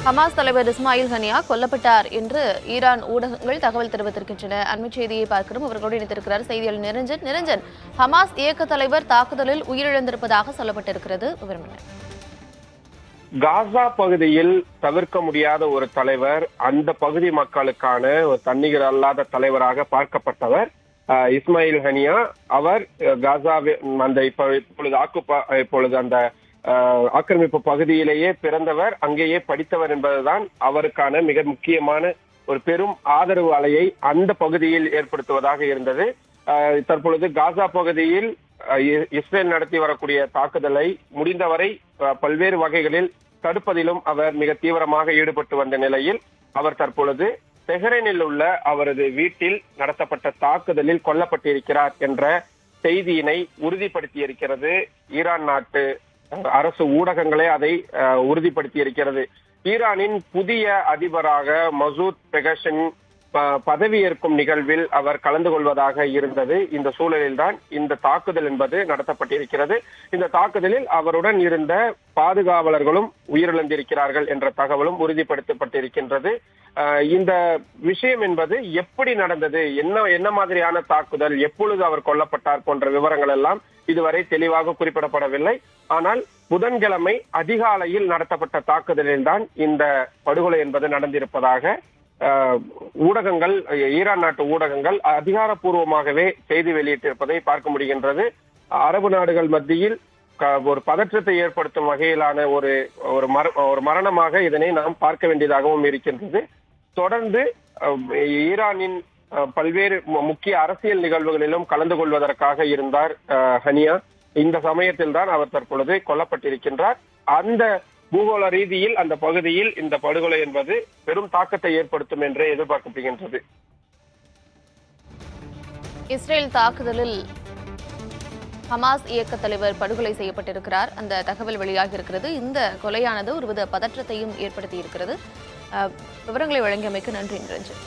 Hamas தலைவர் இஸ்மாயில் ஹனியா கொல்லப்பட்டார் என்று ஈரான் ஊடகங்கள் தகவல் தெரிவித்திருக்கின்றன. அண்மை செய்தியை பார்க்கிறோம். அவர்களோடு இணைத்திருக்கிறார் செய்தியாளர் நிரஞ்சன். நிரஞ்சன், ஹமாஸ் இயக்க தலைவர் தாக்குதலில் உயிரிழந்திருப்பதாக சொல்லப்பட்டிருக்கிறது. விவரம் என்ன? காசா பகுதியில் தவிர்க்க முடியாத ஒரு தலைவர், அந்த பகுதி மக்களுக்கான ஒரு தன்னிகர் அல்லாத தலைவராக பார்க்கப்பட்டவர் இஸ்மாயில் ஹனியா. அவர் காசாவில் அந்த இப்பொழுது அந்த ஆக்கிரமிப்பு பகுதியிலேயே பிறந்தவர், அங்கேயே படித்தவர் என்பதுதான் அவருக்கான மிக முக்கியமான ஒரு பெரும் ஆதரவு அலையை அந்த பகுதியில் ஏற்படுத்துவதாக இருந்தது. தற்பொழுது காசா பகுதியில் இஸ்ரேல் நடத்தி வரக்கூடிய தாக்குதலை முடிந்தவரை பல்வேறு வகைகளில் தடுப்பதிலும் அவர் மிக தீவிரமாக ஈடுபட்டு வந்த நிலையில் அவர் தற்பொழுது தெஹ்ரானில் உள்ள அவரது வீட்டில் நடத்தப்பட்ட தாக்குதலில் கொல்லப்பட்டிருக்கிறார் என்ற செய்தியினை உறுதிப்படுத்தியிருக்கிறது. ஈரான் நாட்டு அரசு ஊடகங்களே அதை உறுதிப்படுத்தி இருக்கிறது. ஈரானின் புதிய அதிபராக மசூத் பெகஷன் பதவியேற்கும் நிகழ்வில் அவர் கலந்து கொள்வதாக இருந்தது. இந்த சூழலில்தான் இந்த தாக்குதல் என்பது நடத்தப்பட்டிருக்கிறது. இந்த தாக்குதலில் அவருடன் இருந்த பாதுகாவலர்களும் உயிரிழந்திருக்கிறார்கள் என்ற தகவலும் உறுதிப்படுத்தப்பட்டிருக்கின்றது. இந்த விஷயம் என்பது எப்படி நடந்தது, என்ன மாதிரியான தாக்குதல், எப்பொழுது அவர் கொல்லப்பட்டார் போன்ற விவரங்கள் எல்லாம் இதுவரை தெளிவாக குறிப்பிடப்படவில்லை. ஆனால் புதன்கிழமை அதிகாலையில் நடத்தப்பட்ட தாக்குதலில் தான் இந்த படுகொலை என்பது நடந்திருப்பதாக ஊடகங்கள், ஈரான் நாட்டு ஊடகங்கள் அதிகாரப்பூர்வமாகவே செய்தி வெளியிட்டிருப்பதை பார்க்க முடிகின்றது. அரபு நாடுகள் மத்தியில் ஒரு பதற்றத்தை ஏற்படுத்தும் வகையிலான ஒரு மரணமாக இதனை நாம் பார்க்க வேண்டியதாகவும் இருக்கின்றது. தொடர்ந்து ஈரானின் பல்வேறு முக்கிய அரசியல் நிகழ்வுகளிலும் கலந்து கொள்வதற்காக இருந்தார் ஹனியா. இந்த சமயத்தில் தான் அவர் தற்பொழுது கொல்லப்பட்டிருக்கின்றார். அந்த பூகோள ரீதியில் அந்த பகுதியில் இந்த படுகொலை என்பது பெரும் தாக்கத்தை ஏற்படுத்தும் என்றே எதிர்பார்க்கப்படுகின்றது. இஸ்ரேல் தாக்குதலில் ஹமாஸ் இயக்க தலைவர் படுகொலை செய்யப்பட்டிருக்கிறார். அந்த தகவல் வெளியாகி இருக்கிறது. இந்த கொலையானது ஒருவித பதற்றத்தையும் ஏற்படுத்தி இருக்கிறது. விவரங்களை வழங்கியமைக்கு நன்றி நிரஞ்சன்.